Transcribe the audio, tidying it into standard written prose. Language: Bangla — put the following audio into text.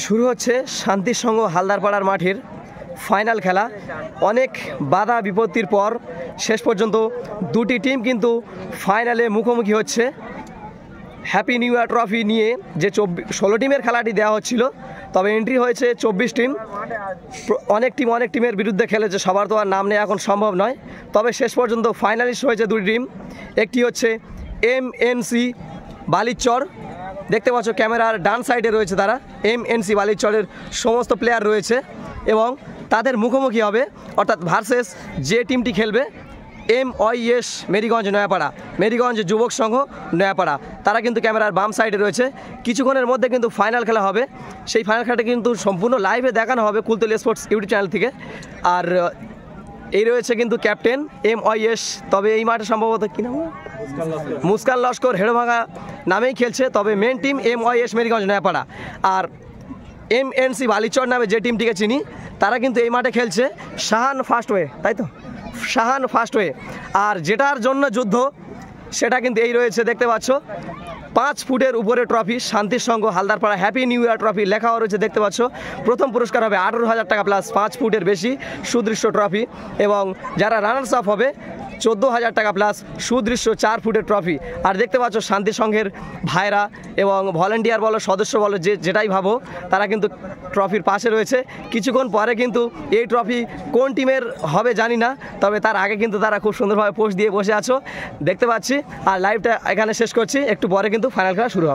শুরু হচ্ছে শান্তির সঙ্গ হালদারপাড়ার মাঠের ফাইনাল খেলা। অনেক বাধা বিপত্তির পর শেষ পর্যন্ত দুটি টিম কিন্তু ফাইনালে মুখোমুখি হচ্ছে। হ্যাপি নিউ ইয়ার ট্রফি নিয়ে যে 16 টিমের খেলাটি দেওয়া হচ্ছিল, তবে এন্ট্রি হয়েছে 24 টিম। অনেক টিমের বিরুদ্ধে খেলেছে, সবার তো আর নাম নেওয়া এখন সম্ভব নয়। তবে শেষ পর্যন্ত ফাইনালিস্ট হয়েছে দুটি টিম। একটি হচ্ছে MNC বালিচর, দেখতে পাচ্ছ ক্যামেরার ডান সাইডে রয়েছে তারা। MNC বালিচরের সমস্ত প্লেয়ার রয়েছে এবং তাদের মুখোমুখি হবে, অর্থাৎ ভার্সেস যে টিমটি খেলবে MIS মেরিগঞ্জ নয়াপাড়া, মেরিগঞ্জ যুবক সংঘ নয়াপাড়া। তারা কিন্তু ক্যামেরার বাম সাইডে রয়েছে। কিছুক্ষণের মধ্যে কিন্তু ফাইনাল খেলা হবে। সেই ফাইনাল খেলাটা কিন্তু সম্পূর্ণ লাইভে দেখানো হবে কুলতলি স্পোর্টস ইউটিউব চ্যানেল থেকে। আর এই রয়েছে কিন্তু ক্যাপ্টেন MIS, তবে এই মাঠে সম্ভবত কী নাম, মুস্কান লস্কর হেড়োভাঙা নামেই খেলছে। তবে main team MIS Meriganj Nayapara. আর MNC বালিচর নামে যে টিমটিকে চিনি, তারা কিন্তু এই মাঠে খেলছে শাহান ফার্স্টওয়ে, তাই তো, শাহান ফার্স্টওয়ে। আর যেটার জন্য যুদ্ধ সেটা কিন্তু এই রয়েছে, দেখতে পাচ্ছ 5 ফুটের উপরে ট্রফি, শান্তির সঙ্গ Haldarpara happy new year trophy লেখাও রয়েছে, দেখতে পাচ্ছ। প্রথম পুরস্কার হবে 18,000 টাকা প্লাস 5 ফুটের বেশি সুদৃশ্য ট্রফি, এবং যারা রানার্স আপ হবে 14,000 টাকা প্লাস সুদৃশ্য 4 ফুটের ট্রফি। আর দেখতে পাচ্ছ শান্তি সংঘের ভাইরা এবং ভলেন্টিয়ার বলো, সদস্য বলো, যেটাই ভাবো, তারা কিন্তু ট্রফির পাশে রয়েছে। কিছুক্ষণ পরে কিন্তু এই ট্রফি কোন টিমের হবে জানি না, তবে তার আগে কিন্তু তারা খুব সুন্দরভাবে পোস্ট দিয়ে বসে আছো দেখতে পাচ্ছি। আর লাইভটা এখানে শেষ করছি, একটু পরে কিন্তু ফাইনাল খেলা শুরু হবে।